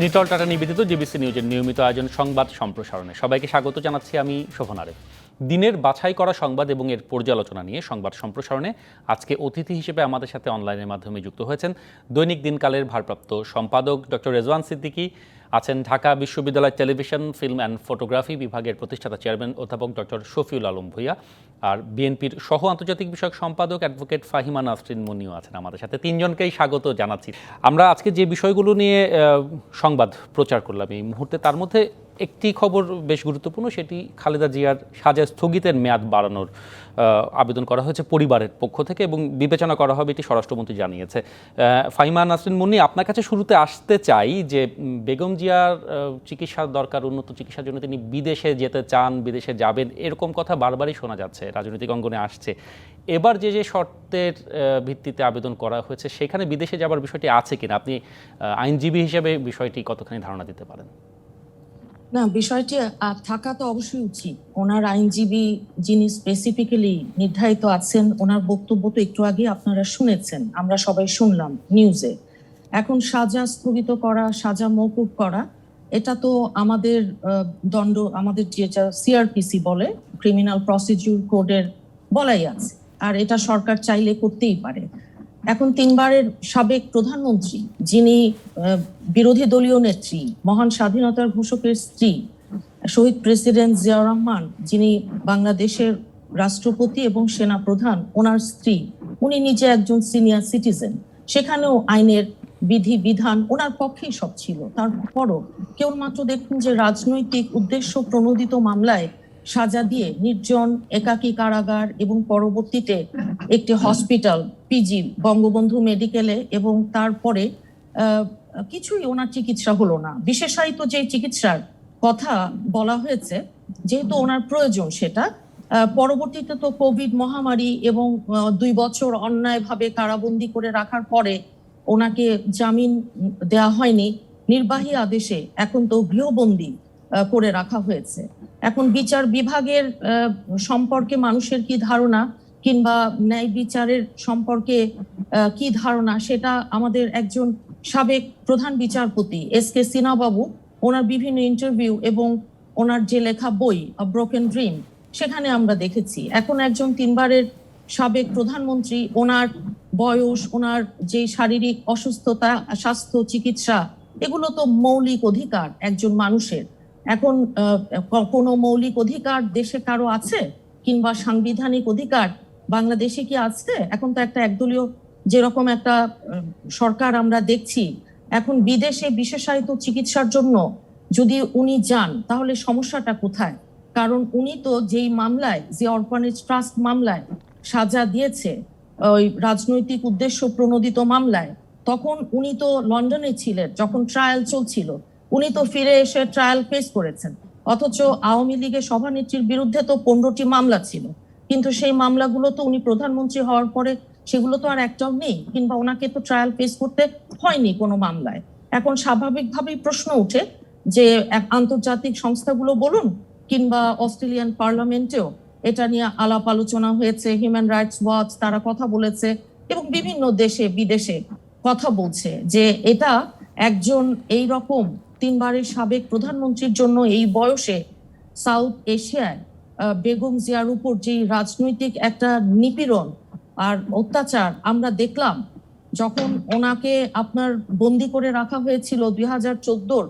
Nitol tata নিবেদিত JBC নিউজের নিয়মিত আয়োজন সংবাদ সম্প্রসারণে সবাইকে স্বাগত জানাচ্ছি আমি শোভন আরেফ। দিনের বাছাই করা সংবাদ এবং এর পর্যালোচনা নিয়ে সংবাদ সম্প্রসারণে আজকে অতিথি হিসেবে আমাদের সাথে অনলাইনের মাধ্যমে যুক্ত হয়েছেন দৈনিক দিনকালের ভারপ্রাপ্ত সম্পাদক ডক্টর রেজওয়ান সিদ্দিকী, আছেন ঢাকা বিশ্ববিদ্যালয় টেলিভিশন ফিল্ম অ্যান্ড ফটোগ্রাফি বিভাগের প্রতিষ্ঠাতা চেয়ারম্যান অধ্যাপক ডক্টর শফিউল আলম ভূঁইয়া, আর বিএনপির সহ আন্তর্জাতিক বিষয়ক সম্পাদক অ্যাডভোকেট ফাহিমা নাসরিন মুনিও আছেন আমাদের সাথে। তিনজনকেই স্বাগত জানাচ্ছি। আমরা আজকে যে বিষয়গুলো নিয়ে সংবাদ প্রচার করলাম এই মুহূর্তে, তার মধ্যে একটি খবর বেশ গুরুত্বপূর্ণ, সেটি খালেদা জিয়ার সাজা স্থগিতের মেয়াদ বাড়ানোর আবেদন করা হয়েছে পরিবারের পক্ষ থেকে এবং বিবেচনা করা হবে, এটি স্বরাষ্ট্রমন্ত্রী জানিয়েছে। ফাহিমা নাসরিন মুন্নি, আপনার কাছে শুরুতে আসতে চাই যে বেগম জিয়ার চিকিৎসার দরকার, উন্নত চিকিৎসার জন্য তিনি বিদেশে যেতে চান, বিদেশে যাবেন, এরকম কথা বারবারই শোনা যাচ্ছে, রাজনৈতিক অঙ্গনে আসছে। এবার যে যে শর্তের ভিত্তিতে আবেদন করা হয়েছে সেখানে বিদেশে যাবার বিষয়টি আছে কিনা, আপনি আইনজীবী হিসেবে বিষয়টি কতখানি ধারণা দিতে পারেন? না, বিষয়টি থাকা তো অবশ্যই উচিত। ওনার আইনজীবী যিনি স্পেসিফিক্যালি নির্ধারিত আছেন, ওনার বক্তব্য তো একটু আগে আপনারা শুনেছেন, আমরা সবাই শুনলাম নিউজে। এখন সাজা স্থগিত করা, সাজা মওকুফ করা, এটা তো আমাদের আমাদের যেটা সিআরপিসি বলে, ক্রিমিনাল প্রসিডিউর কোডের বলাই আছে, আর এটা সরকার চাইলে করতেই পারে। এখন তিনবারের সাবেক প্রধানমন্ত্রী, যিনি বিরোধী দলীয় নেত্রী, মহান স্বাধীনতার ঘোষকের স্ত্রী, শহীদ প্রেসিডেন্ট জিয়াউর রহমান, যিনি বাংলাদেশের রাষ্ট্রপতি এবং সেনা প্রধান, ওনার স্ত্রী, উনি নিজে একজন সিনিয়র সিটিজেন। সেখানেও আইনের বিধি বিধান ওনার পক্ষেই সব ছিল। তারপরও কেবলমাত্র দেখুন যে রাজনৈতিক উদ্দেশ্য প্রণোদিত মামলায় সাজা দিয়ে নির্জন একাকী কারাগার এবং পরবর্তীতে একটি হসপিটাল, পিজি, বঙ্গবন্ধু মেডিকেলে, এবং তারপরে কিছুই ওনার চিকিৎসা হলো না। বিশেষায়িত যে চিকিৎসার কথা বলা হয়েছে, যেহেতু ওনার প্রয়োজন সেটা, পরবর্তীতে তো কোভিড মহামারী এবং 2 বছর অন্যায়ভাবে কারাবন্দী করে রাখার পরে ওনাকে জামিন দেয়া হয়নি, নির্বাহী আদেশে এখন তো গৃহবন্দী করে রাখা হয়েছে। এখন বিচার বিভাগের সম্পর্কে মানুষের কি ধারণা, কিংবা ন্যায় বিচারের সম্পর্কে কি ধারণা, সেটা আমাদের একজন সাবেক প্রধান বিচারপতি এস.কে. সিনহা বাবু, ওনার বিভিন্ন ইন্টারভিউ এবং ওনার যে লেখা বই ব্রোকেন ড্রিম, সেখানে আমরা দেখেছি। এখন একজন তিনবারের সাবেক প্রধানমন্ত্রী, ওনার বয়স, ওনার যে শারীরিক অসুস্থতা, স্বাস্থ্য চিকিৎসা, এগুলো তো মৌলিক অধিকার একজন মানুষের। এখন কোনো মৌলিক অধিকার দেশে কারো আছে, কিংবা সাংবিধানিক অধিকার বাংলাদেশে কি আছে? এখন তো একটা একদলীয় যেরকম একটা সরকার আমরা দেখছি। এখন বিদেশে বিশেষায়িত চিকিৎসার জন্য যদি উনি যান, তাহলে সমস্যাটা কোথায়? কারণ উনি তো যেই মামলায়, যে অরফানেজ ট্রাস্ট মামলায় সাজা দিয়েছে, ওই রাজনৈতিক উদ্দেশ্য প্রণোদিত মামলায়, তখন উনি তো লন্ডনে ছিলেন যখন ট্রায়াল চলছিল। উনি তো ফিরে এসে ট্রায়াল ফেস করেছেন। অথচ আওয়ামী লীগের সভানেত্রীর বিরুদ্ধে তো 15টি মামলা ছিল, কিন্তু সেই মামলাগুলো তো উনি প্রধানমন্ত্রী হওয়ার পরে সেগুলো তো আর একটাও নেই, কিংবা ওনাকে তো ট্রায়াল ফেস করতে হয়নি কোনো মামলায়। এখন স্বাভাবিকভাবেই প্রশ্ন উঠে যে আন্তর্জাতিক সংস্থাগুলো বলুন, কিংবা অস্ট্রেলিয়ান পার্লামেন্টেও এটা নিয়ে আলাপ আলোচনা হয়েছে, হিউম্যান রাইটস ওয়াচ তারা কথা বলেছে, এবং বিভিন্ন দেশে বিদেশে কথা বলছে যে এটা একজন এই রকম তিনবারের সাবেক প্রধানমন্ত্রীর জন্য এই বয়সে সাউথ এশিয়ায় বেগম জিয়ার উপর যে রাজনৈতিক একটা নিপীড়ন আর অত্যাচার আমরা দেখলাম, যখন ওনাকে আপনার বন্দি করে রাখা হয়েছিল 2014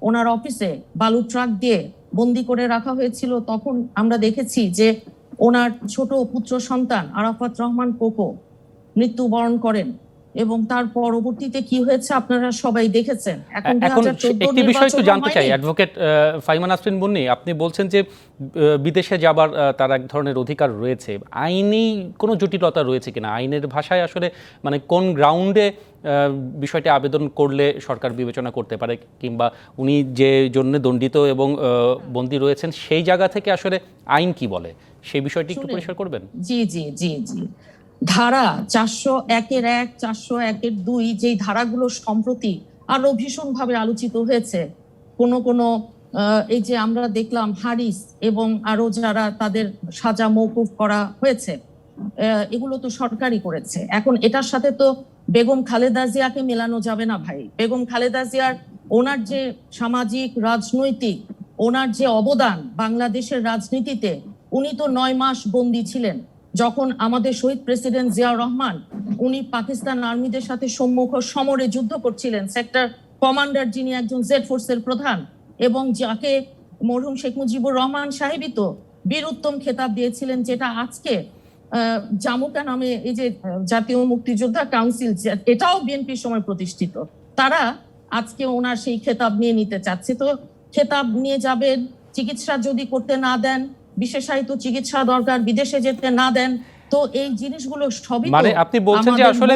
ওনার অফিসে, বালু ট্রাক দিয়ে বন্দি করে রাখা হয়েছিল, তখন আমরা দেখেছি যে ওনার ছোট পুত্র সন্তান আরাফাত রহমান কোকো মৃত্যুবরণ করেন, এবং তার পরবর্তীতে কি হয়েছে আপনারা সবাই দেখেছেন। এখন একটি বিষয় একটু জানতে চাই অ্যাডভোকেট ফাহিমা নাসরিন মুন্নি, আপনি বলছেন যে বিদেশে যাবার তার এক ধরনের অধিকার রয়েছে, আইনি কোনো জটিলতা রয়েছে কিনা, আইনের ভাষায় আসলে মানে কোন গ্রাউন্ডে বিষয়টি আবেদন করলে সরকার বিবেচনা করতে পারে, কিংবা উনি যে জন্য দণ্ডিত এবং বন্দী রয়েছেন সেই জায়গা থেকে আসলে আইন কি বলে, সেই বিষয়টি একটু পরিষ্কার করবেন? জি জি জি জি ধারা 401-1, 401-2, যেই ধারাগুলো সম্প্রতি আরো ভীষণভাবে আলোচিত হয়েছে, কোন এই যে আমরা দেখলাম হারিস এবং আরো যারা তাদের সাজা মওকুফ করা হয়েছে, এগুলো তো সরকারই করেছে। এখন এটার সাথে তো বেগম খালেদা জিয়াকে মেলানো যাবে না ভাই। বেগম খালেদা জিয়ার ওনার যে সামাজিক রাজনৈতিক ওনার যে অবদান বাংলাদেশের রাজনীতিতে, উনি তো 9 মাস বন্দী ছিলেন যখন আমাদের শহীদ প্রেসিডেন্ট জিয়াউর রহমান উনি পাকিস্তান আর্মিদের সাথে সম্মুখ সমরে যুদ্ধ করছিলেন, সেক্টর কমান্ডার যিনি একজন জেড ফোর্সের প্রধান, এবং যাকে মরহুম শেখ মুজিবুর রহমান সাহেবই তো বীর উত্তম খেতাব দিয়েছিলেন, যেটা আজকে জামুকা নামে এই যে জাতীয় মুক্তিযোদ্ধা কাউন্সিল, এটাও বিএনপির সময় প্রতিষ্ঠিত, তারা আজকে ওনার সেই খেতাব নিয়ে নিতে চাচ্ছে। তো খেতাব নিয়ে যাবেন, চিকিৎসা যদি করতে না দেন, বিশেষায়িত চিকিৎসা দরকার, বিদেশে যেতে না দেন, তো এই জিনিসগুলো সবই মানে আপনি বলছেন যে আসলে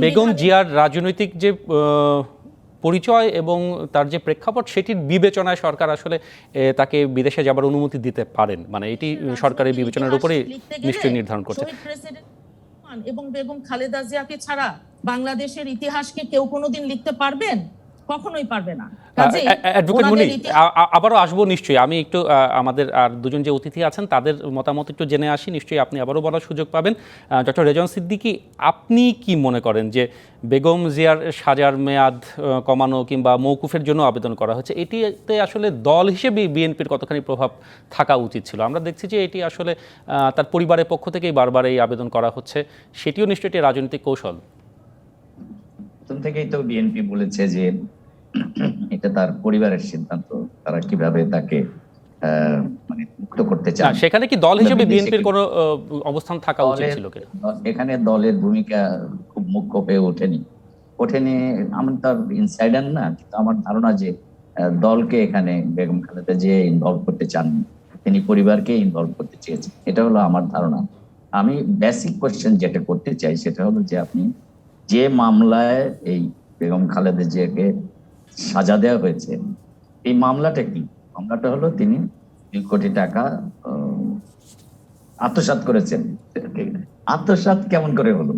বেগম জিয়ার রাজনৈতিক যে পরিচয় এবং তার যে প্রেক্ষাপট সেটির বিবেচনায় সরকার আসলে তাকে বিদেশে যাবার অনুমতি দিতে পারেন, মানে এটি সরকারের বিবেচনার উপরে নিশ্চয়ই নির্ধারণ করছে। এবং বেগম খালেদা জিয়াকে ছাড়া বাংলাদেশের ইতিহাসকে কেউ কোনোদিন লিখতে পারবেন? কখনোই পারবে না। অ্যাডভোকেট মুনি, আবারও আসবো নিশ্চয়ই। আমি একটু আমাদের আর দুজন যে অতিথি আছেন তাদের মতামত একটু জেনে আসি, নিশ্চয়ই আপনি আবারও বলার সুযোগ পাবেন। ডক্টর রেজন সিদ্দিকী, আপনি কি মনে করেন যে বেগম জিয়ার সাজার মেয়াদ কমানো কিংবা মওকুফের জন্য আবেদন করা হচ্ছে, এটিতে আসলে দল হিসেবে বিএনপির কতখানি প্রভাব থাকা উচিত ছিল? আমরা দেখছি যে এটি আসলে তার পরিবারের পক্ষ থেকেই বারবার এই আবেদন করা হচ্ছে, সেটিও নিশ্চয়ই একটি রাজনৈতিক কৌশল। প্রথম থেকেই তো বিএনপি বলেছে যে এটা তার পরিবারের সিদ্ধান্ত, তারা কিভাবে তাকে মানে মুক্ত করতে চান। সেখানে কি দল হিসেবে বিএনপির কোনো অবস্থান থাকা উচিত ছিল কিনা? এখানে দলের ভূমিকা খুব মুখ্য হয়ে ওঠেনি। আমি তার ইনসাইডার না, কিন্তু আমার ধারণা যে দলকে এখানে বেগম খালেদা যে ইনভলভ করতে চাননি, তিনি পরিবারকে ইনভলভ করতে চেয়েছেন, এটা হলো আমার ধারণা। আমি বেসিক কোয়েশ্চেন যেটা করতে চাই সেটা হলো যে আপনি যে মামলায় এই বেগম খালেদা জিয়াকে সাজা দেওয়া হয়েছে, এই মামলাটা কি? মামলাটা হলো তিনি 2 কোটি টাকা আত্মসাৎ করেছেন। আত্মসাৎ কেমন করে হলো?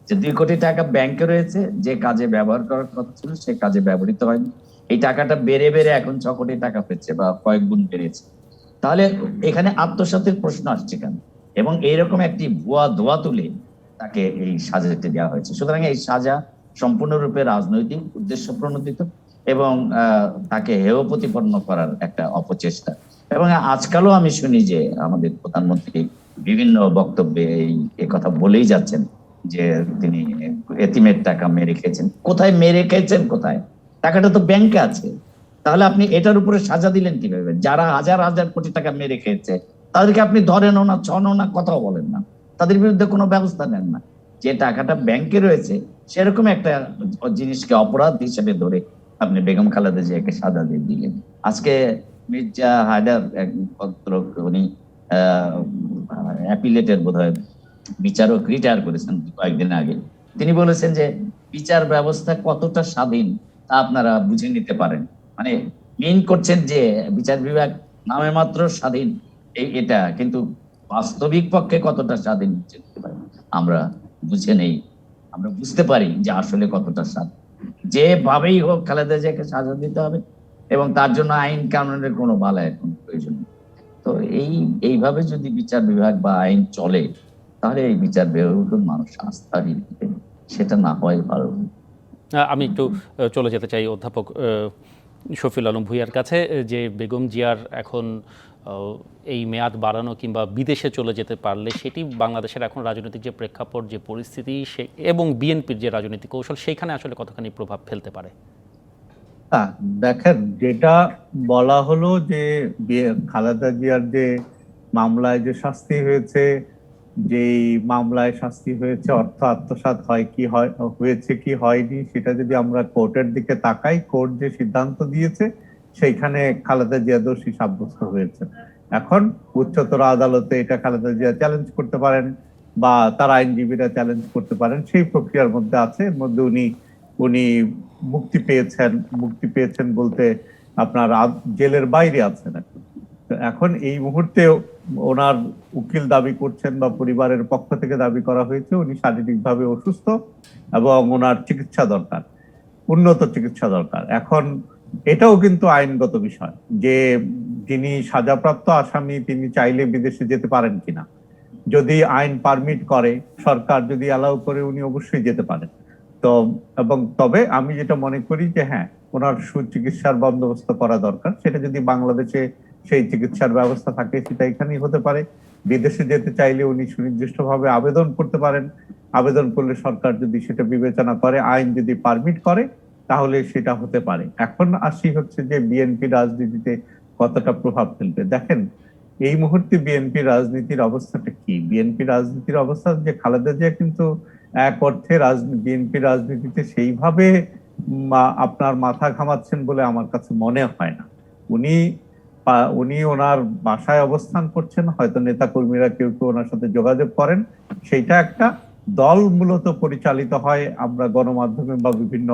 যে 2 কোটি টাকা ব্যাংকে রয়েছে, যে কাজে ব্যবহার করার কথা ছিল সে কাজে ব্যবহৃত হয়নি, এই টাকাটা বেড়ে বেড়ে এখন 6 কোটি টাকা পেয়েছে বা কয়েক গুণ বেড়েছে। তাহলে এখানে আত্মসাতের প্রশ্ন আসছে কেন? এবং এইরকম একটি ভুয়া দোয়া তুলে তাকে এই সাজাতে দেওয়া হয়েছে। সুতরাং এই সাজা সম্পূর্ণরূপে রাজনৈতিক উদ্দেশ্য প্রণোদিত এবং তাকে হেয় প্রতিপন্ন করার একটা অপচেষ্টা। এবং আজকালও আমি শুনি যে আমাদের প্রধানমন্ত্রী বিভিন্ন বক্তব্যে এই কথা বলেই যাচ্ছেন যে তিনি এতিমের টাকা মেরে খেয়েছেন। কোথায় মেরে খেয়েছেন? কোথায়? টাকাটা তো ব্যাংকে আছে। তাহলে আপনি এটার উপরে সাজা দিলেন কিভাবে? যারা হাজার হাজার কোটি টাকা মেরে খেয়েছে তাদেরকে আপনি ধরেনও না, ছনও না, কথাও বলেন না, তাদের বিরুদ্ধে কোনো ব্যবস্থা নেন না। যে টাকাটা ব্যাংকে রয়েছে সেরকম একটা জিনিসকে অপরাধ হিসেবে ধরে আপনি বেগম খালেদা জিয়াকে সাজা দিয়ে দিলেন। আজকে মির্জা হায়দার এক ভদ্রলোক, উনি অ্যাপিলেটের বোধহয় বিচারক, রিটায়ার করেছেন কয়েকদিন আগে। তিনি বলেছেন যে বিচার ব্যবস্থা কতটা স্বাধীন তা আপনারা বুঝে নিতে পারেন। মানে মিন করছেন যে বিচার বিভাগ নামে মাত্র স্বাধীন এটা, কিন্তু বাস্তবিক পক্ষে কতটা স্বাধীন আমরা বুঝে নেই। আমরা বুঝতে পারি যে আসলে কতটা স্বাধীন। যেভাবেই হোক খালেদা জিয়াকে সাজা দিতে হবে এবং তার জন্য আইন কানুনের কোনো বালায়ের কোনো প্রয়োজন নেই। তো এইভাবে যদি বিচার বিভাগ বা আইন চলে তাহলে এই বিচার বিভাগের মানুষ আস্থা দিবে, সেটা না হয় ভালো। আমি একটু চলে যেতে চাই অধ্যাপক শফিউল আলম ভূঁইয়ার কাছে, যে বেগম জিয়ার এখন এই মেয়াদ বাড়ানো কিংবা বিদেশে চলে যেতে পারলে সেটি বাংলাদেশের এখন রাজনৈতিক যে প্রেক্ষাপট, যে পরিস্থিতি এবং বিএনপির যে রাজনৈতিক কৌশল, সেইখানে আসলে কতখানি প্রভাব ফেলতে পারে? দেখেন, যেটা বলা হলো যে খালেদা জিয়ার যে মামলায় যে শাস্তি হয়েছে, যেই মামলায় শাস্তি হয়েছে অর্থ আত্মসাৎ হয়েছে কি হয়নি, সেটা যদি আমরা কোর্টের দিকে তাকাই, কোর্ট যে সিদ্ধান্ত দিয়েছে সেইখানে খালেদা জিয়া দোষী সাব্যস্ত হয়েছে। এখন উচ্চতর আদালতে এটা খালেদা জিয়া চ্যালেঞ্জ করতে পারেন বা তার আইনজীবীরা চ্যালেঞ্জ করতে পারেন, সেই প্রক্রিয়ার মধ্যে আছে। এর মধ্যে উনি মুক্তি পেয়েছেন বলতে আপনার জেলের বাইরে আছেন। এখন এই মুহূর্তে ওনার উকিল দাবি করছেন বা পরিবারের পক্ষ থেকে দাবি করা হয়েছে উনি শারীরিকভাবে অসুস্থ এবং ওনার চিকিৎসা দরকার, উন্নত চিকিৎসা দরকার। এখন এটাও কিন্তু আইনগত বিষয় যে যিনি সাজাপ্রাপ্ত আসামি তিনি চাইলে বিদেশে যেতে পারেন কিনা। যদি আইন পারমিট করে, সরকার যদি অ্যালাউ করে, উনি অবশ্যই যেতে পারেন। তো এবং তবে আমি যেটা মনে করি যে হ্যাঁ, ওনার সুচিকিৎসার বন্দোবস্ত করা দরকার। সেটা যদি বাংলাদেশে সেই চিকিৎসার ব্যবস্থা থাকে সেটা এখানেই হতে পারে। বিদেশে যেতে চাইলে উনি সুনির্দিষ্টভাবে আবেদন করতে পারেন। আবেদন করলে সরকার যদি সেটা বিবেচনা করে, আইন যদি পারমিট করে, তাহলে সেটা হতে পারে। এখন আসি হচ্ছে যে বিএনপি রাজনীতিতে কতটা প্রভাব ফেলবে। দেখেন, এই মুহূর্তে বিএনপি রাজনীতির অবস্থাটা কি? বিএনপি রাজনীতির অবস্থা যে খালেদা জিয়া কিন্তু এক অর্থে বিএনপি রাজনীতিতে সেইভাবে আপনার মাথা ঘামাচ্ছেন বলে আমার কাছে মনে হয় না। উনি ওনার বাসায় অবস্থান করছেন, হয়তো নেতা কর্মীরা কেউ কেউ ওনার সাথে যোগাযোগ করেন। সেইটা একটা দল মূলত পরিচালিত হয়। আমরা গণমাধ্যমে বা বিভিন্ন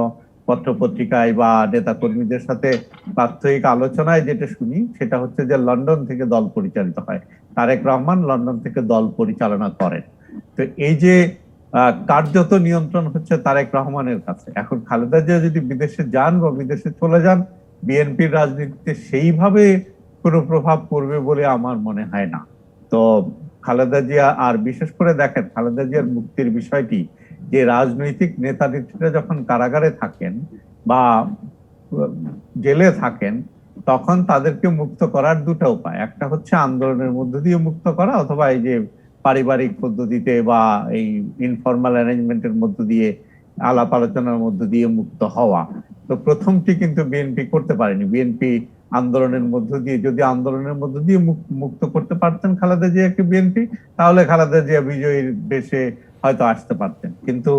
পত্রপত্রিকায় বা নেতা কর্মীদের সাথে প্রাত্যহিক আলোচনায় যেটা শুনি সেটা হচ্ছে যে লন্ডন থেকে দল পরিচালিত হয়। তারেক রহমান লন্ডন থেকে দল পরিচালনা করেন। তো এই যে কার্যত নিয়ন্ত্রণ হচ্ছে তারেক রহমানের কাছে। এখন খালেদা জিয়া যদি বিদেশে যান বা বিদেশে চলে যান, বিএনপির রাজনীতিতে সেইভাবে কোনো প্রভাব পড়বে বলে আমার মনে হয় না। তো খালেদা জিয়া, আর বিশেষ করে দেখেন খালেদা জিয়ার মুক্তির বিষয়টি, যে রাজনৈতিক নেতা নেত্রীরা যখন কারাগারে থাকেন বা জেলে থাকেন, তখন তাদেরকে মুক্ত করার দুটো উপায়। একটা হচ্ছে আন্দোলনের মধ্য দিয়ে মুক্ত করা, অথবা এই যে পারিবারিক পদ্ধতিতে বা এই ইনফরমাল অ্যারেঞ্জমেন্টের মধ্য দিয়ে, আলাপ আলোচনার মধ্য দিয়ে মুক্ত হওয়া। তো প্রথমটি কিন্তু বিএনপি করতে পারেনি। বিএনপি আন্দোলনের মধ্য দিয়ে, যদি আন্দোলনের মধ্য দিয়ে মুক্ত করতে পারতেন খালেদা জিয়াকে বিএনপি, তাহলে খালেদা জিয়া বিজয়ীর বেশে হয়তো আসতে পারতেন। কিন্তু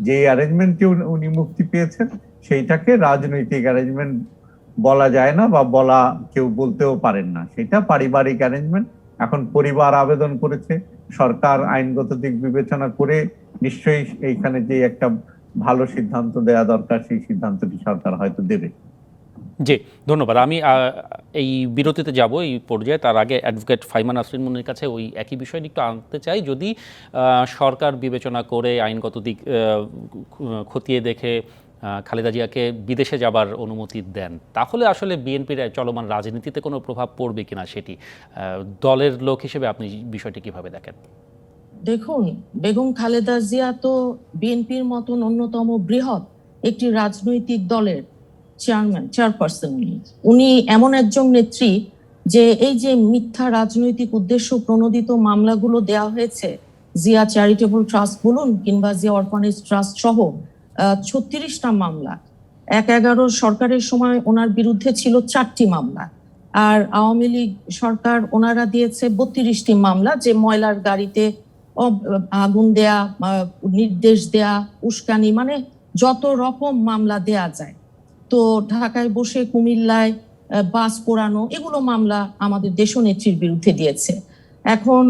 যে অ্যারেঞ্জমেন্টে উনি মুক্তি পেয়েছেন, সেইটাকে রাজনৈতিক অ্যারেঞ্জমেন্ট বলা যায় না, বা কেউ বলতেও পারেন না। সেটা পারিবারিক অ্যারেঞ্জমেন্ট। এখন পরিবার আবেদন করেছে, সরকার আইনগত দিক বিবেচনা করে নিশ্চয়ই এইখানে যে একটা ভালো সিদ্ধান্ত দেওয়া দরকার, সেই সিদ্ধান্তটি সরকার হয়তো দেবে। জি, ধন্যবাদ। আমি এই বিরতিতে যাব এই পর্যায়ে। তার আগে অ্যাডভোকেট ফাইমা নাসরিন মুন্নির কাছে ওই একই বিষয় একটু আনতে চাই। যদি সরকার বিবেচনা করে আইনগত দিক খতিয়ে দেখে খালেদা জিয়াকে বিদেশে যাবার অনুমতি দেন, তাহলে আসলে বিএনপির চলমান রাজনীতিতে কোনো প্রভাব পড়বে কিনা, সেটি দলের লোক হিসেবে আপনি বিষয়টি কিভাবে দেখেন? দেখুন, বেগম খালেদা জিয়া তো বিএনপির মতন অন্যতম বৃহৎ একটি রাজনৈতিক দলের চেয়ারপারসন। উনি এমন একজন নেত্রী যে এই যে মিথ্যা রাজনৈতিক উদ্দেশ্য প্রণোদিত মামলাগুলো দেয়া হয়েছে, জিয়া চ্যারিটেবল ট্রাস্ট বলুন কিংবা জিয়া অরফানেজ ট্রাস্ট সহ 36টা মামলা। 11 সরকারের সময় ওনার বিরুদ্ধে ছিল 4টি মামলা, আর আওয়ামী লীগ সরকার ওনারা দিয়েছে 32টি মামলা, যে ময়লার গাড়িতে আগুন দেয়া, নির্দেশ দেয়া, উস্কানি, মানে যত রকম মামলা দেয়া যায়। তো ঢাকায় বসে কুমিল্লায় বাস পোড়ানো, এগুলো মামলা আমাদের দেশনেত্রীর বিরুদ্ধে দিয়েছে। এখন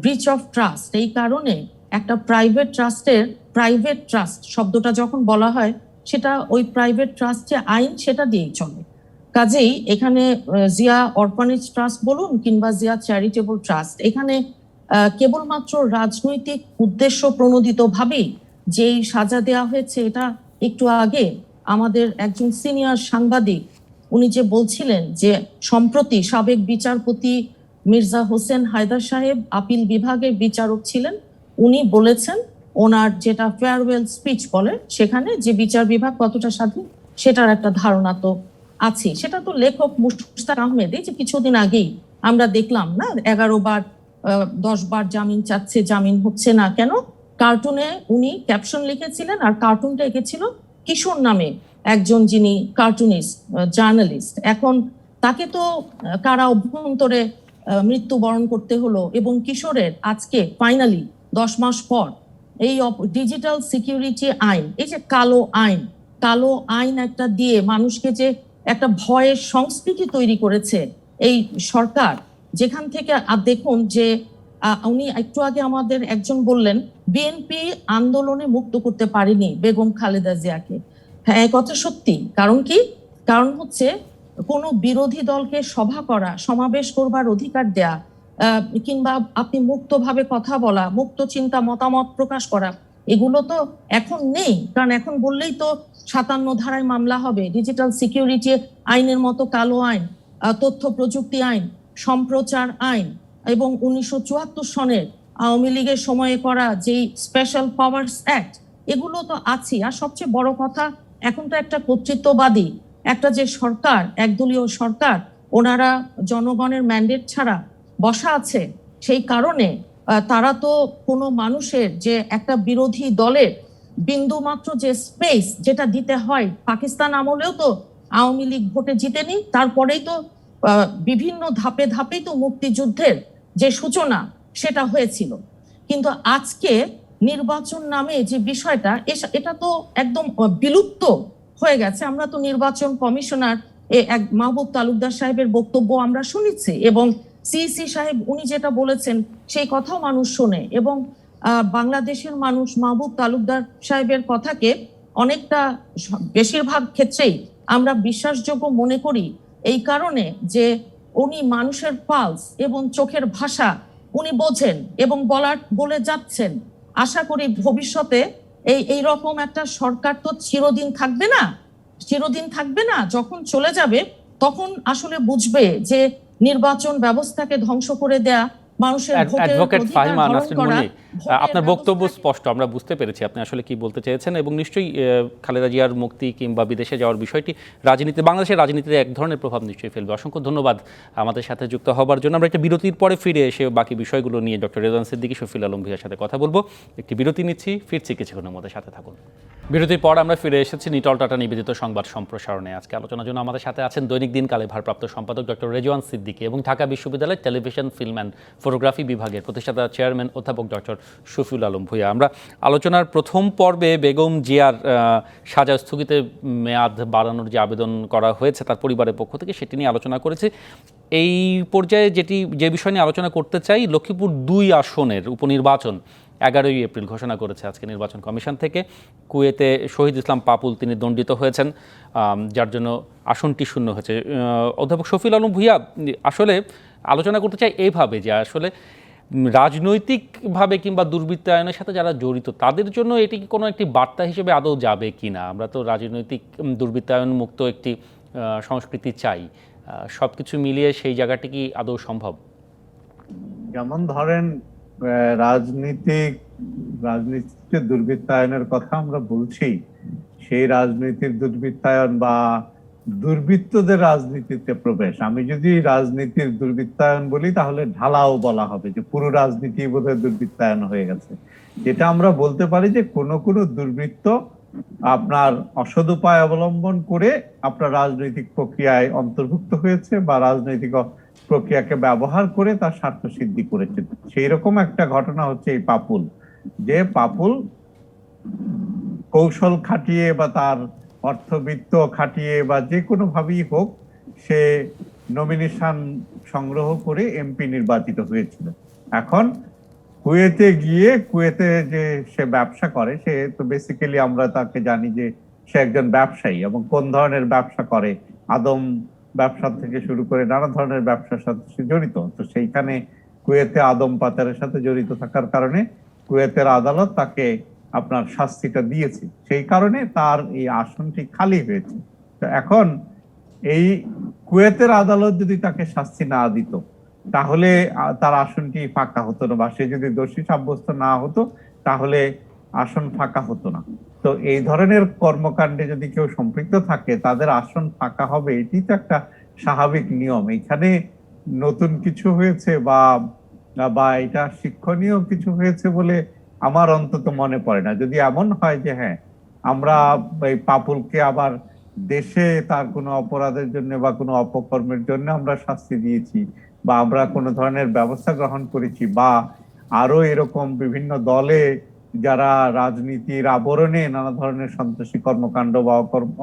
ব্রিচ অফ ট্রাস্ট, এই কারণে একটা প্রাইভেট ট্রাস্ট শব্দটা যখন বলা হয়, সেটা ওই প্রাইভেট ট্রাস্ট যে আইন সেটা দিয়েই চলে। কাজেই এখানে জিয়া অরফানেজ ট্রাস্ট বলুন কিংবা জিয়া চ্যারিটেবল ট্রাস্ট, এখানে কেবলমাত্র রাজনৈতিক উদ্দেশ্য প্রণোদিত ভাবেই যেই সাজা দেয়া হয়েছে, এটা একটু আগে আমাদের একজন সিনিয়র সাংবাদিক উনি যে বলছিলেন যে সম্প্রতি সাবেক বিচারপতি মির্জা হোসেন হায়দার সাহেব আপিল বিভাগের বিচারক ছিলেন, উনি বলেছেন ওনার যেটা ফেয়ারওয়েল স্পিচ বলে, সেখানে যে বিচার বিভাগ কতটা স্বাধীন সেটার একটা ধারণা তো আছে। সেটা তো লেখক মুশতাক আহমেদ, এই যে কিছুদিন আগেই আমরা দেখলাম না, 11 বার 10 বার জামিন চাচ্ছে, জামিন হচ্ছে না কেন? কার্টুনে উনি ক্যাপশন লিখেছিলেন, আর কার্টুনটা এঁকেছিল কিশোর নামে একজন, যিনি কার্টুনিস্ট জার্নালিস্ট। এখন তাকে তো কারা অভ্যন্তরে মৃত্যুবরণ করতে হলো, এবং কিশোরের আজকে ফাইনালি 10 মাস পর এই ডিজিটাল সিকিউরিটি আইন, এই যে কালো আইন একটা দিয়ে মানুষকে যে একটা ভয়ের সংস্কৃতি তৈরি করেছে এই সরকার, যেখান থেকে দেখুন যে উনি একটু আগে আমাদের একজন বললেন বিএনপি আন্দোলনে মুক্ত করতে পারেনি বেগম খালেদা জিয়াকে। হ্যাঁ, কথা সত্যি। কারণ কি? কারণ হচ্ছে কোনো বিরোধী দলকে সভা করা, সমাবেশ করবার অধিকার দেয়া, কিংবা আপনি মুক্তভাবে কথা বলা, মুক্ত চিন্তা মতামত প্রকাশ করা, এগুলো তো এখন নেই। কারণ এখন বললেই তো 57 ধারায় মামলা হবে। ডিজিটাল সিকিউরিটি আইনের মতো কালো আইন, তথ্য প্রযুক্তি আইন, সম্প্রচার আইন, এবং 1974 সনের আওয়ামী লীগের সময়ে করা যেই স্পেশাল পাওয়ার্স অ্যাক্ট, এগুলো তো আছে। আর সবচেয়ে বড় কথা, এখন তো একটা কর্তৃত্ববাদী একটা যে সরকার, একদলীয় সরকার, ওনারা জনগণের ম্যান্ডেট ছাড়া বসা আছে, সেই কারণে তারা তো কোনো মানুষের যে একটা বিরোধী দলের বিন্দুমাত্র যে স্পেস যেটা দিতে হয়, পাকিস্তান আমলেও তো আওয়ামী লীগ ভোটে জিতেনি, তারপরেই তো বিভিন্ন ধাপে ধাপেই তো মুক্তিযুদ্ধের যে সূচনা সেটা হয়েছিল। কিন্তু আজকে নির্বাচন নামে যে বিষয়টা, এটা তো একদম বিলুপ্ত হয়ে গেছে। আমরা তো নির্বাচন কমিশনার মাহবুব তালুকদার সাহেবের বক্তব্য আমরা শুনেছি, এবং সিইসি সাহেব উনি যেটা বলেছেন সেই কথাও মানুষ শোনে, এবং বাংলাদেশের মানুষ মাহবুব তালুকদার সাহেবের কথাকে অনেকটা, বেশিরভাগ ক্ষেত্রেই আমরা বিশ্বাসযোগ্য মনে করি, এই কারণে যে উনি মানুষের পালস এবং চোখের ভাষা উনি বোঝেন এবং বলে যাচ্ছেন। আশা করি ভবিষ্যতে এই রকম একটা সরকার তো চিরদিন থাকবে না, যখন চলে যাবে তখন আসলে বুঝবে যে নির্বাচন ব্যবস্থাকে ধ্বংস করে দেয়া, মানুষের অ্যাডভোকেট ফাহিমা নাসরিন মনি, আপনার বক্তব্য স্পষ্ট, আমরা বুঝতে পেরেছি আপনি আসলে কি বলতে চেয়েছেন, এবং নিশ্চয়ই খালেদা জিয়ার মুক্তি কিংবা বিদেশে যাওয়ার বিষয়টি বাংলাদেশের রাজনীতিতে এক ধরনের প্রভাব নিশ্চয়ই ফেলবে। অসংখ্য ধন্যবাদ আমাদের সাথে যুক্ত হবার জন্য। আমরা একটা বিরতির পরে ফিরে এসে বাকি বিষয়গুলো নিয়ে ডক্টর রেজওয়ান সিদ্দিকী, শফিউল আলম ভূঁইয়ার সাথে কথা বলবো। একটি বিরতি নিচ্ছি, ফিরছি কিছুক্ষণের মধ্যে, সাথে থাকুন। বিরতির পর আমরা ফিরে এসেছি নিটল টাটা নিবেদিত সংবাদ সম্প্রসারণে। আজকে আলোচনার জন্য আমাদের সাথে আছেন দৈনিক দিনকালে ভারপ্রাপ্ত সম্পাদক ডক্টর রেজওয়ান সিদ্দিকী এবং ঢাকা বিশ্ববিদ্যালয়ের টেলিভিশন, ফিল্ম অ্যান্ড ফটোগ্রাফি বিভাগের প্রতিষ্ঠাতা চেয়ারম্যান অধ্যাপক ডক্টর শফিউল আলম ভূঁইয়া। আমরা আলোচনার প্রথম পর্বে বেগম জিয়ার সাজা স্থগিতের মেয়াদ বাড়ানোর যে আবেদন করা হয়েছে তার পরিবারের পক্ষ থেকে, সেটি নিয়ে আলোচনা করেছি। এই পর্যায়ে যে বিষয় নিয়ে আলোচনা করতে চাই, লক্ষ্মীপুর 2 আসনের উপনির্বাচন 11ই এপ্রিল ঘোষণা করেছে আজকে নির্বাচন কমিশন থেকে। কুয়েতে শহীদ ইসলাম পাপুল তিনি দণ্ডিত হয়েছেন, যার জন্য আসনটি শূন্য হয়েছে। অধ্যাপক শফিউল আলম ভূঁইয়া, আসলে আলোচনা করতে চাই এইভাবে যে আসলে রাজনৈতিকভাবে কিংবা দুর্বৃত্তায়নের সাথে যারা জড়িত তাদের জন্য এটি কি কোনো একটি বার্তা হিসেবে আদৌ যাবে কিনা? আমরা তো রাজনৈতিক দুর্বৃত্তায়ন মুক্ত একটি সংস্কৃতি চাই, সব কিছু মিলিয়ে সেই জায়গাটি কি আদৌ সম্ভব? যেমন ধরেন, রাজনীতিতে দুর্বৃত্তায়নের কথা আমরা বলছি, সেই রাজনীতির দুর্বৃত্তায়ন বা দুর্বৃত্তদের রাজনীতিতে প্রবেশ, আমি যদি রাজনীতির দুর্বৃত্তায়ন বলি তাহলে ঢালাও বলা হবে যে পুরো রাজনীতি বোধহয় দুর্বৃত্তায়ন হয়ে গেছে। যেটা আমরা বলতে পারি যে কোনো দুর্বৃত্ত আপনার অসৎ উপায় অবলম্বন করে আপনার রাজনৈতিক প্রক্রিয়ায় অন্তর্ভুক্ত হয়েছে বা রাজনৈতিক প্রক্রিয়াকে ব্যবহার করে তার স্বার্থ সিদ্ধি করেছে। সেই রকম একটা ঘটনা হচ্ছে এই পাপুল, যে পাপুল কৌশল খাটিয়ে বা তার অর্থবিত্ত খাটিয়ে বা যে কোনো ভাবেই হোক সে নমিনেশন সংগ্রহ করে এমপি নির্বাচিত হয়েছিল। এখন কুয়েতে গিয়ে কুয়েতে যে সে ব্যবসা করে, সে তো বেসিক্যালি আমরা তাকে জানি যে সে একজন ব্যবসায়ী, এবং কোন ধরনের ব্যবসা করে, আদম ব্যবসা থেকে শুরু করে নানা ধরনের ব্যবসার সাথে সে জড়িত। তো সেইখানে কুয়েতে আদম পাচারের সাথে জড়িত থাকার কারণে কুয়েতের আদালত তাকে আপনার শাস্তিটা দিয়েছে, সেই কারণে তার এই আসনটি খালি হয়েছে। তো এখন এই কুয়েতের আদালত যদি তাকে শাস্তি না দিত তাহলে তার আসনটি ফাঁকা হতো না, বা সে যদি দোষী সাব্যস্ত না হতো তাহলে আসন ফাঁকা হতো না। তো এই ধরনের কর্মকাণ্ডে যদি কেউ সম্পৃক্ত থাকে তাদের আসন ফাঁকা হবে, এটি তো একটা স্বাভাবিক নিয়ম। এখানে নতুন কিছু হয়েছে বা এটা শিক্ষণীয় কিছু হয়েছে বলে আমার অন্তত মনে পড়ে না। যদি এমন হয় যে হ্যাঁ, আমরা এই পাপুলকে আবার দেশে তার কোনো অপরাধের জন্য বা কোনো অপকর্মের জন্য আমরা শাস্তি দিয়েছি, বা আমরা কোনো ধরনের ব্যবস্থা গ্রহণ করেছি, বা আরো এরকম বিভিন্ন দলে যারা রাজনীতির আবরণে নানা ধরনের সন্ত্রাসী কর্মকাণ্ড বা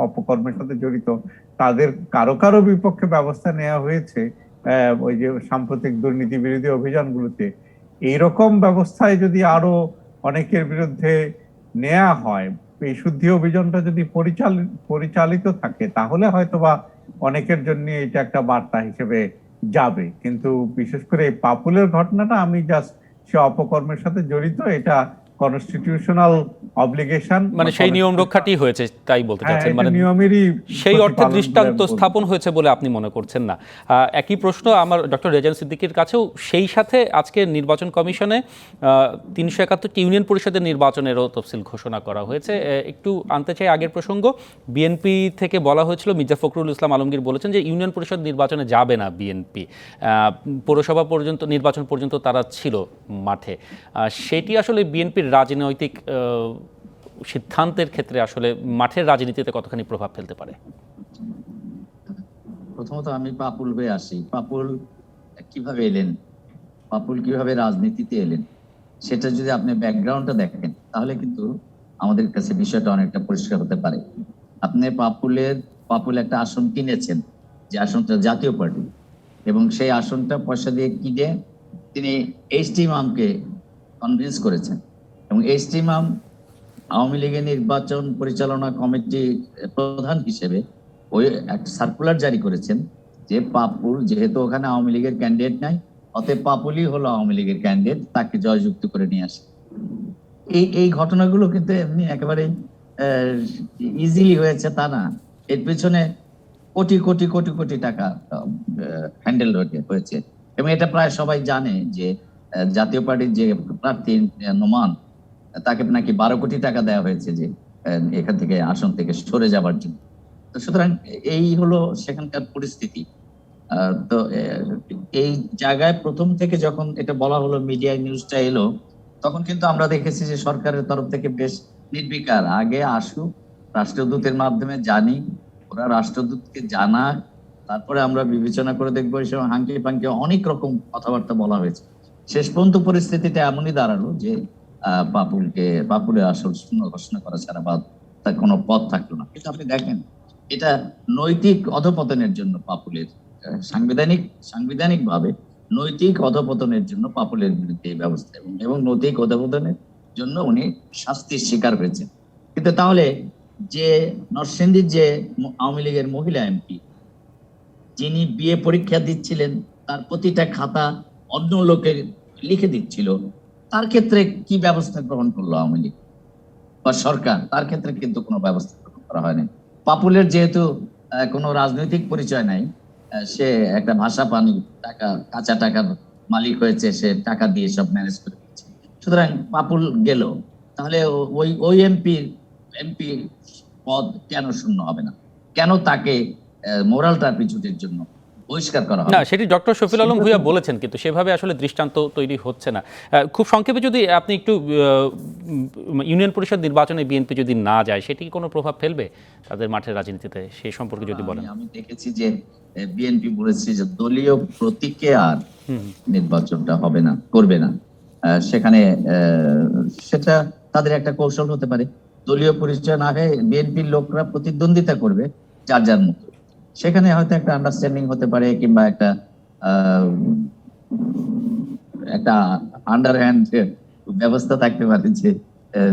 অপকর্মের সাথে জড়িত, তাদের কারো বিপক্ষে ব্যবস্থা নেওয়া হয়েছে ওই যে সাম্প্রতিক দুর্নীতি বিরোধী অভিযানগুলোতে, এইরকম ব্যবস্থায় যদি আরো অনেকের বিরুদ্ধে নেওয়া হয়, এই শুদ্ধি অভিযানটা যদি পরিচালিত থাকে, তাহলে হয়তোবা অনেকের জন্য এটা একটা বার্তা হিসেবে যাবে। কিন্তু বিশেষ করে এই পাপুলের ঘটনাটা, আমি জাস্ট সে অপকর্মের সাথে জড়িত এটা কনস্টিটিউশনাল অব্লিগেশন, মানে সেই নিয়ম রক্ষাটি হয়েছে তাই বলতে চাচ্ছেন, মানে নিয়মেরই সেই অর্থে প্রতিপালন দৃষ্টান্ত বলে বলবো। স্থাপন হয়েছে বলে আপনি মনে করছেন না? একই প্রশ্ন আমার ডক্টর রেজান সিদ্দিকীর কাছেও। সেই সাথে আজকে নির্বাচন কমিশনে 371টি ইউনিয়ন পরিষদের নির্বাচনেরও তফসিল ঘোষণা করা হয়েছে। একটু আনতে চাই আগের প্রসঙ্গ, বিএনপি থেকে বলা হয়েছিল, মির্জা ফখরুল ইসলাম আলমগীর বলেছেন যে ইউনিয়ন পরিষদ নির্বাচনে যাবে না বিএনপি, পৌরসভা পর্যন্ত নির্বাচন পর্যন্ত তারা ছিল মাঠে। সেটি আসলে বিএনপির রাজনৈতিক সিদ্ধান্তের ক্ষেত্রে আসলে মাঠের রাজনীতিতে কতখানি প্রভাব ফেলতে পারে? প্রথমত আমি পাপুল হয়ে আসি। পাপুল কিভাবে এলেন, পাপুল কিভাবে রাজনীতিতে এলেন, সেটা যদি আপনি ব্যাকগ্রাউন্ডটা দেখেন তাহলে কিন্তু আমাদের কাছে বিষয়টা অনেকটা পরিষ্কার হতে পারে। আপনি পাপুল একটা আসন কিনেছেন, যে আসনটা জাতীয় পার্টি, এবং সেই আসনটা পয়সা দিয়ে কিনে তিনি এইচ.টি. ইমামকে কনভিন্স করেছেন, এবং এইচ.টি. ইমাম আওয়ামী লীগের নির্বাচন পরিচালনা কমিটি প্রধান হিসেবে ওই একটা সার্কুলার জারি করেছেন যে পাপুল, যেহেতু ওখানে আওয়ামী লীগের ক্যান্ডিডেট নাই, অতএব পাপুলই হলো আওয়ামী লীগের ক্যান্ডিডেট, তাকে জয়যুক্ত করে নিয়ে আসে। এই ঘটনাগুলো কিন্তু এমনি একেবারে ইজিলি হয়েছে তা না, এর পিছনে কোটি কোটি কোটি কোটি টাকা হ্যান্ডেল হয়েছে। এবং এটা প্রায় সবাই জানে যে জাতীয় পার্টির যে প্রার্থী নোমান, তাকে নাকি 12 কোটি টাকা দেওয়া হয়েছে যে এখান থেকে আসন থেকে সরে যাবার জন্য। তো সুতরাং এই হলো সেখানকার পরিস্থিতি। তো এই জায়গায় প্রথম থেকে যখন এটা বলা হলো, মিডিয়ায় নিউজটা এলো, তখন কিন্তু আমরা দেখেছি যে সরকারের তরফ থেকে বেশ নির্বিকার, আগে আসুক রাষ্ট্রদূতের মাধ্যমে জানি, ওরা রাষ্ট্রদূতকে জানাক, তারপরে আমরা বিবেচনা করে দেখবো। এই সময় হাঙ্কি পাঙ্কি অনেক রকম কথাবার্তা বলা হয়েছে। শেষ পর্যন্ত পরিস্থিতিটা এমনই দাঁড়ালো যে পাপুলের আসল শূন্য ঘোষণা করা ছাড়া বা তার কোনো পথ থাকলো না। কিন্তু আপনি দেখেন, এটা নৈতিক অধপতনের জন্য পাপুলের, সাংবিধানিক ভাবে নৈতিক অধপতনের জন্য পাপুলের বিরুদ্ধে এই ব্যবস্থা, এবং নৈতিক অধপতনের জন্য উনি শাস্তির শিকার হয়েছেন। কিন্তু তাহলে যে নরসিংদীর যে আওয়ামী লীগের মহিলা এমপি, যিনি বিয়ে পরীক্ষা দিচ্ছিলেন, তার প্রতিটা খাতা অন্য লোকে লিখে দিচ্ছিল, তার ক্ষেত্রে কি ব্যবস্থা গ্রহণ করলো আওয়ামী লীগ বা সরকার? তার ক্ষেত্রে কিন্তু কোনো ব্যবস্থা গ্রহণ করা হয়নি। পাপুলের যেহেতু কোনো রাজনৈতিক পরিচয় নাই, সে একটা ভাষা পানি টাকা, কাঁচা টাকার মালিক হয়েছে, সে টাকা দিয়ে সব ম্যানেজ করে দিচ্ছে। সুতরাং পাপুল গেল, তাহলে ওই এমপি পদ কেন শূন্য হবে না? কেন তাকে মোরাল ট্রাপিচুটের জন্য বহিষ্কার করা হবে না, সেটি ডক্টর শফিউল আলম ভূঁইয়া বলেছেন, কিন্তু সেভাবে আসলে দৃষ্টান্ত তৈরি হচ্ছে না। খুব সংক্ষেপে যদি আপনি একটু, ইউনিয়ন পরিষদ নির্বাচনে বিএনপি যদি না যায়, সেটি কোনো প্রভাব ফেলবে তাদের মাঠের রাজনীতিতে, সেই সম্পর্কে যদি বলেন। আমি দেখেছি যে বিএনপি বলেছে যে দলীয় প্রতীকে আর নির্বাচনটা হবে না, করবে না। সেখানে সেটা তাদের একটা কৌশল হতে পারে। দলীয় পরিচয় না হয়ে বিএনপির লোকরা প্রতিদ্বন্দ্বিতা করবে যার যার মতো, সেখানে হয়তো একটা আন্ডারস্ট্যান্ডিং হতে পারে, কিংবা একটা আন্ডারহ্যান্ড ব্যবস্থা থাকতে পারে যে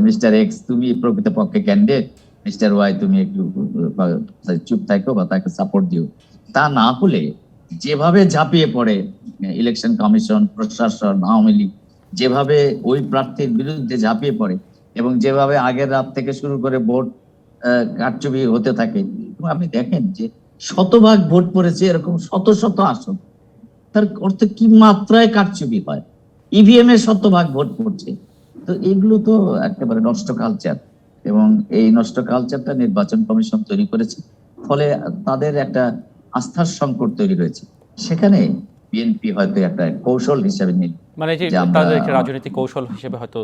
মিস্টার এক্স তুমি প্রকৃতপক্ষে ক্যান্ডিডেট, মিস্টার ওয়াই তুমি একটু চুপ থাকো বা তাকে সাপোর্ট দিও। তা না হলে যেভাবে ঝাঁপিয়ে পড়ে ইলেকশন কমিশন, প্রশাসন, আওয়ামী লীগ যেভাবে ওই প্রার্থীর বিরুদ্ধে ঝাঁপিয়ে পড়ে, এবং যেভাবে আগের রাত থেকে শুরু করে ভোট কারচুপি হতে থাকে, এবং আপনি দেখেন যে শতভাগ ভোট পড়েছে এরকম শত শত আসন, তার অর্থ কি মাত্রায় কারচুপি হয়, ইভিএম এর শতভাগ ভোট পড়ছে। তো এগুলো তো একেবারে নষ্ট কালচার, এবং এই নষ্ট কালচারটা নির্বাচন কমিশন তৈরি করেছে, ফলে তাদের একটা আস্থার সংকট তৈরি হয়েছে। সেখানে বিএনপি হয়তো একটা কৌশল হিসেবে নিল, মানে যে তাদের একটা রাজনৈতিক কৌশল হিসেবে হয়তো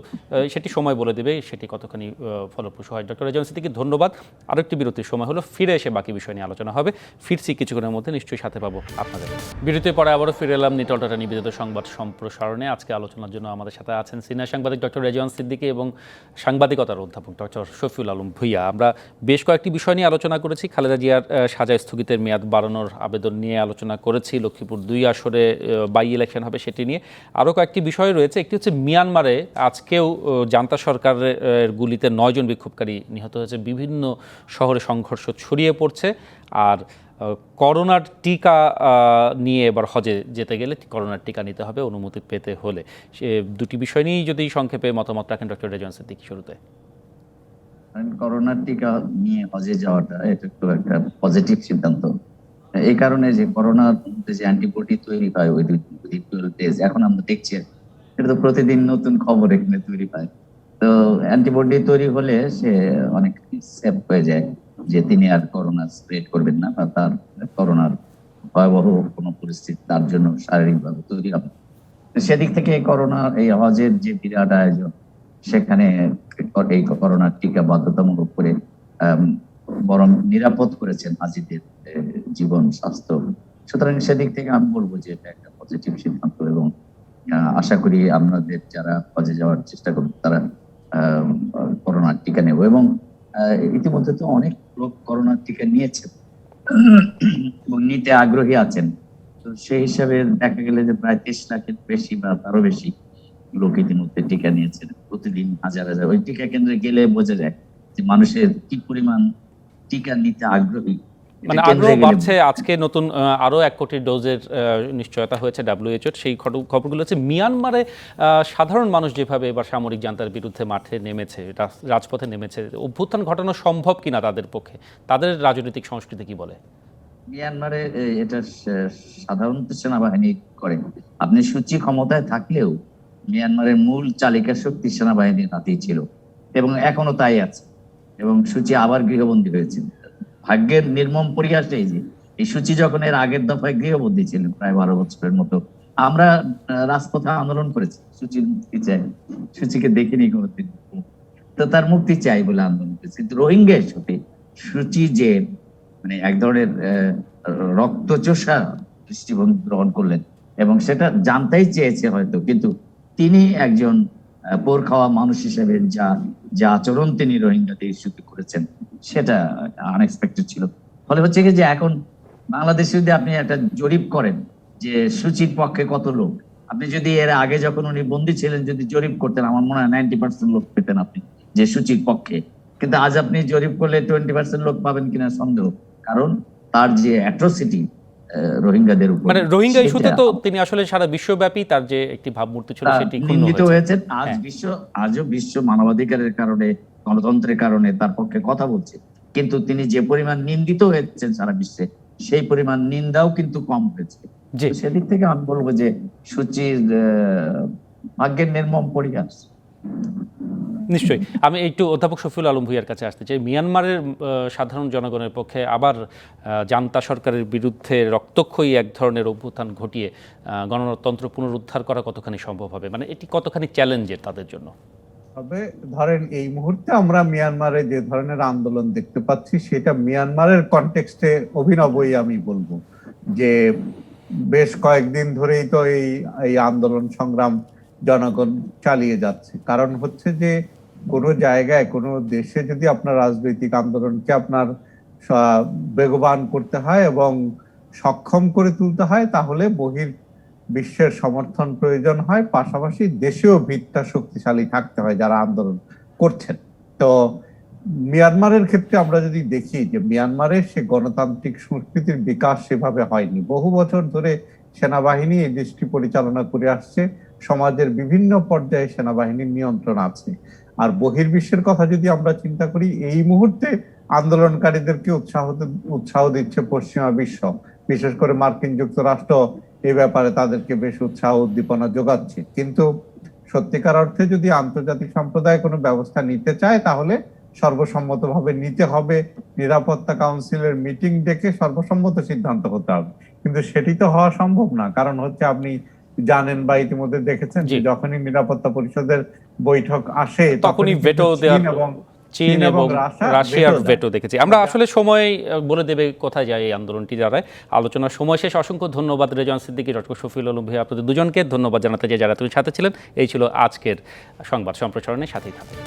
সেটি সময় বলে দেবে সেটি কতখানি ফলপ্রসূ হয়। ডক্টর রেজাউল সিদ্দিকী, ধন্যবাদ। আরও একটি বিরতির সময় হলো, ফিরে এসে বাকি বিষয় নিয়ে আলোচনা হবে। ফিরছি কিছুক্ষণের মধ্যে, নিশ্চয়ই সাথে পাবো আপনাদের। বিরতির পরে আবারও ফিরে এলাম নিটল টাটা নিবেদিত সংবাদ সম্প্রসারণে। আজকে আলোচনার জন্য আমাদের সাথে আছেন সিনিয়র সাংবাদিক ডক্টর রেজাউল সিদ্দিকী এবং সাংবাদিকতার অধ্যাপক ডক্টর শফিউল আলম ভূঁইয়া। আমরা বেশ কয়েকটি বিষয় নিয়ে আলোচনা করেছি। খালেদা জিয়ার সাজা স্থগিতের মেয়াদ বাড়ানোর আবেদন নিয়ে আলোচনা করেছি, লক্ষ্মীপুর 2 আসরে বাই ইলেকশন হবে সেটি নিয়ে। আরও কয়েকটি বিষয় রয়েছে। একটি হচ্ছে মিয়ানমারে আজকেও জান্তা সরকারের গুলিতে 9 জন বিক্ষোভকারী নিহত হয়েছে, বিভিন্ন শহরে সংঘর্ষ ছড়িয়ে পড়ছে। আর করোনার টিকা নিয়ে এবার হজে যেতে গেলে করোনার টিকা নিতে হবে অনুমতি পেতে হলে, সে দুটি বিষয় নিয়েই যদি সংক্ষেপে মতামত রাখেন ডক্টর রেজওয়ান সিদ্দিকী শুরুতে। করোনার টিকা নিয়ে হজে যাওয়াটা এটা তো একটা পজিটিভ সিদ্ধান্ত। এই কারণে যে করোনার মধ্যে যে অ্যান্টিবডি তৈরি হয় ওই 12 ডেজ, এখন আমরা দেখছি এটা তো প্রতিদিন নতুন খবর এখানে তৈরি হয়। তো অ্যান্টিবডি তৈরি হলে সে অনেক সেফ হয়ে যায় যে তিনি আর করোনা স্প্রেড করবেন না, বা তার করোনার ভয়াবহ কোনো পরিস্থিতি তার জন্য শারীরিকভাবে তৈরি হবে। সেদিক থেকে করোনা এই হজের যে বিরাট আয়োজন, সেখানে এই করোনার টিকা বাধ্যতামূলক করে বরং নিরাপদ করেছেন হাজিদের জীবন স্বাস্থ্য। সুতরাং সেদিক থেকে আমি বলবো যে এটা একটা পজিটিভ সিদ্ধান্ত, এবং আশা করি আমাদের যারা হজে যাওয়ার চেষ্টা করবে তারা করোনার টিকা নেব। এবং ইতিমধ্যে তো অনেক লোক করোনার টিকা নিয়েছে এবং নিতে আগ্রহী আছেন। তো সেই হিসাবে দেখা গেলে যে প্রায় 30 লাখের বেশি বা তারও বেশি লোক ইতিমধ্যে টিকা নিয়েছেন, প্রতিদিন হাজার হাজার। ওই টিকা কেন্দ্রে গেলে বোঝা যায় যে মানুষের কি পরিমাণ টিকা নিতে আগ্রহী। মানে আগ্রহ বাড়ছে। আজকে নতুন আরো 1 কোটি ডোজের নিশ্চয়তা হয়েছে WHO। সেই খবরগুলো হচ্ছে মিয়ানমারে সাধারণ মানুষ যেভাবে এবার সামরিক জান্তার বিরুদ্ধে মাঠে নেমেছে, রাজপথে নেমেছে, অভ্যুত্থান ঘটানো সম্ভব কিনা তাদের পক্ষে, তাদের রাজনৈতিক সংস্কৃতি কি বলে? মিয়ানমারে এটা সাধারণত সেনাবাহিনী করে। আপনি সূচি ক্ষমতায় থাকলেও মিয়ানমারের মূল চালিকা শক্তি সেনাবাহিনীর হাতেই ছিল এবং এখনো তাই আছে, এবং সূচি আবার গৃহবন্দী হয়েছে। ভাগ্যের নির্মম পরিহাস এই যে এই সূচি যখন এর আগের দফায় গৃহবন্দী ছিলেন প্রায় 12 বছরের মতো, আমরা রাজপথে আন্দোলন করেছি সূচির মুক্তি চাই, সূচিকে দেখিনি কোনোদিন, তো তার মুক্তি চাই বলে আন্দোলন করেছি। কিন্তু রোহিঙ্গা ইস্যুতে সূচি যে মানে এক ধরনের রক্তচোষা দৃষ্টিভঙ্গি গ্রহণ করলেন, এবং সেটা জানতেই চেয়েছে হয়তো, কিন্তু তিনি একজন পোর খাওয়া মানুষ হিসেবে যা আচরণ তিনি রোহিঙ্গাদের ইস্যুতে করেছেন সেটা আনএক্সপেক্টেড ছিল। ফলে হচ্ছে কি যে এখন বাংলাদেশে যদি আপনি একটা জরিপ করেন যে সূচির পক্ষে কত লোক, আপনি যদি এর আগে যখন উনি বন্দী ছিলেন যদি জরিপ করতেন, আমার মনে হয় 90% লোক পেতেন আপনি যে সূচির পক্ষে। কিন্তু আজ আপনি জরিপ করলে 20% লোক পাবেন কিনা সন্দেহ, কারণ তার যে অ্যাট্রোসিটি রোহিঙ্গাদের উপর, মানে রোহিঙ্গা ইস্যুতে তো তিনি আসলে সারা বিশ্বব্যাপী তার যে একটি ভাবমূর্তি ছিল সেটি নিন্দিত হয়েছেন। আজও বিশ্ব মানবাধিকারের কারণে, গণতন্ত্রের কারণে তার পক্ষে কথা বলছে, কিন্তু তিনি যে পরিমাণ নিন্দিত হয়েছেন সারা বিশ্বে, সেই পরিমাণ নিন্দাও কিন্তু কম হয়েছে। সেদিক থেকে আমি বলবো যে সূচির ভাগ্যের নির্মম পরিহাস। নিশ্চয়ই। আমি একটু অধ্যাপক শফিউল আলম ভূঁইয়ার কাছে আসতে চাই। মিয়ানমারের সাধারণ জনগণের পক্ষে আবার জান্তা সরকারের বিরুদ্ধে রক্তক্ষয়ী এক ধরনের অভ্যুত্থান ঘটিয়ে গণতন্ত্র পুনরুদ্ধার করা কতখানি সম্ভব হবে, মানে এটি কতখানি চ্যালেঞ্জের তাদের জন্য? তবে ধরেন এই মুহূর্তে আমরা মিয়ানমারে যে ধরনের আন্দোলন দেখতে পাচ্ছি সেটা মিয়ানমারের কনটেক্সটে অভিনবই আমি বলবো, যে বেশ কয়েকদিন ধরেই তো এই আন্দোলন সংগ্রাম জনগণ চালিয়ে যাচ্ছে। কারণ হচ্ছে যে কোনো জায়গায় কোনো দেশে যদি আপনার রাজনৈতিক আন্দোলনকে আপনার বেগবান করতে হয় এবং সক্ষম করে তুলতে হয়, তাহলে বহির বিশ্বের সমর্থন প্রয়োজন হয়, পাশাপাশি দেশেও ভিতটা শক্তিশালী থাকতে হয় যারা আন্দোলন করছেন। তো মিয়ানমারের ক্ষেত্রে আমরা যদি দেখি যে মিয়ানমারের সে গণতান্ত্রিক সংস্কৃতির বিকাশ সেভাবে হয়নি। বহু বছর ধরে সেনাবাহিনী এই দেশটি পরিচালনা করে আসছে, সমাজের বিভিন্ন পর্যায়ে সেনাবাহিনীর নিয়ন্ত্রণ আছে। আর বহির্বিশ্বের কথা যদি আমরা চিন্তা করি, এই মুহূর্তে আন্দোলনকারীদেরকে উৎসাহ দিচ্ছে পশ্চিমা বিশ্ব, বিশেষ করে মার্কিন যুক্তরাষ্ট্র এই ব্যাপারে তাদেরকে বেশ উৎসাহ উদ্দীপনা যোগাচ্ছে। কিন্তু সত্যিকার অর্থে যদি আন্তর্জাতিক সম্প্রদায় কোনো ব্যবস্থা নিতে চায় তাহলে সর্বসম্মতভাবে নিতে হবে, নিরাপত্তা কাউন্সিলের মিটিং ডেকে সর্বসম্মত সিদ্ধান্ত হতে হবে। কিন্তু সেটি তো হওয়া সম্ভব না, কারণ হচ্ছে আপনি জানেন বা ইতিমধ্যে দেখেছেন যে যখনই নিরাপত্তা পরিষদের বৈঠক আসে তখনই ভেটো দেওয়ার এবং চীন এবং রাশিয়ার ভেটো দেখেছি আমরা। আসলে সময় বলে দেবে কোথায় যায় এই আন্দোলনটি দাঁড়ায়। আলোচনার সময় শেষ। অসংখ্য ধন্যবাদ রেজওয়ান সিদ্দিকী, ডক্টর শফিউল আলম ভূঁইয়া, আপনাদের দুজনকে ধন্যবাদ জানাতে যারা তুমি সাথে ছিলেন। এই ছিল আজকের সংবাদ সম্প্রসারণের সাথেই থাকুন।